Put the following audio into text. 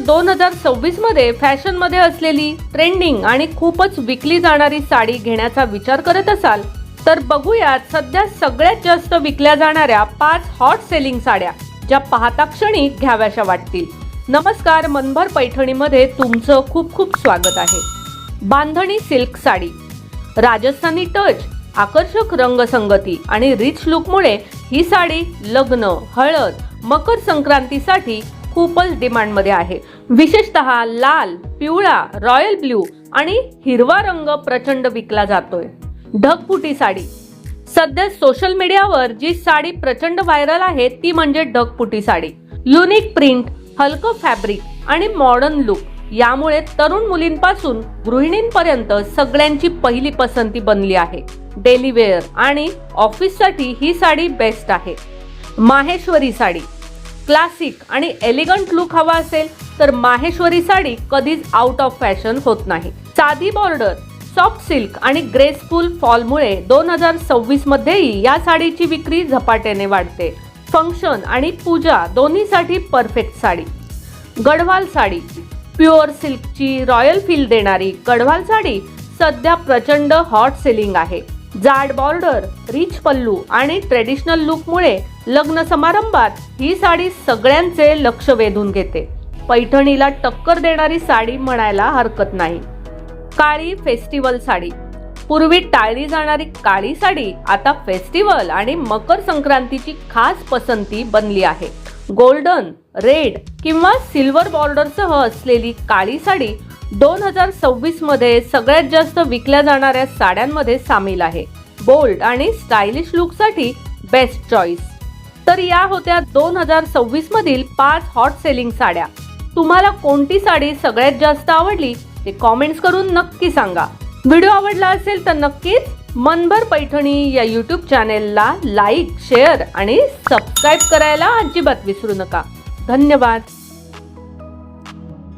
2026 मध्ये फॅशन मध्ये असलेली ट्रेंडिंग आणि खूपच विकली जाणारी साडी घेण्याचा विचार करत असाल तर बघूयात सध्या सगळ्यात जास्त विकल्या जाणाऱ्या 5 हॉट सेलिंग साड्या ज्या पाहता क्षणी घ्याव्याशा वाटतील। नमस्कार, मनभर पैठणीमध्ये तुमचं खूप खूप स्वागत आहे। बांधणी सिल्क साडी, राजस्थानी टच, आकर्षक रंगसंगती आणि रिच लुकमुळे ही साडी लग्न, हळद, मकर संक्रांतीसाठी खूपच डिमांडमध्ये आहे। विशेषतः लाल, पिवळा, रॉयल ब्ल्यू आणि हिरवा रंग प्रचंड विकला जातोय। ढगफुटी साडी, सध्या सोशल मीडियावर जी साडी प्रचंड व्हायरल आहे ती म्हणजे ढगफुटी साडी। युनिक प्रिंट, हलकं फॅब्रिक आणि मॉडर्न लुक यामुळे तरुण मुलींपासून गृहिणींपर्यंत सगळ्यांची पहिली पसंती बनली आहे। डेली वेअर आणि ऑफिससाठी ही साडी बेस्ट आहे। माहेश्वरी साडी, क्लासिक आणि एलिगंट लुक हवा असेल तर माहेश्वरी साडी कधीच आउट ऑफ फॅशन होत नाही। साधी बॉर्डर, सॉफ्ट सिल्क आणि ग्रेसफुल फॉलमुळे 2026 मध्येही या साडीची विक्री झपाट्याने वाढते। फंक्शन आणि पूजा दोन्हीसाठी परफेक्ट साडी। गढवाल साडी, प्युअर सिल्कची रॉयल फील देणारी गढवाल साडी सध्या प्रचंड हॉट सेलिंग आहे। जाड बॉर्डर, रिच पल्लू आणि ट्रेडिशनल लुकमुळे लग्न समारंभात ही साडी सगळ्यांचे लक्ष वेधून घेते। पैठणीला टक्कर देणारी साडी म्हणायला हरकत नाही। काळी फेस्टिवल साडी, पूर्वी टाळली जाणारी काळी साडी आता फेस्टिवल आणि मकर संक्रांतीची खास पसंती बनली आहे। गोल्डन, रेड किंवा सिल्वर बॉर्डरसह असलेली काळी साडी 2026 मध्ये सगळ्यात जास्त विकल्या जाणाऱ्या साड्यांमध्ये सामील आहे। बोल्ड आणि स्टायलिश लुकसाठी बेस्ट चॉईस। तर या होत्या 2026 मधील 5 हॉट सेलिंग साड्या। तुम्हाला कोणती साडी सगळ्यात जास्त आवडली ते कमेंट्स करून नक्की सांगा। व्हिडिओ आवडला असेल तर नक्कीच मनभर पैठणी या YouTube चॅनेलला लाईक, शेअर आणि सबस्क्राईब करायला अजिबात विसरू नका। धन्यवाद।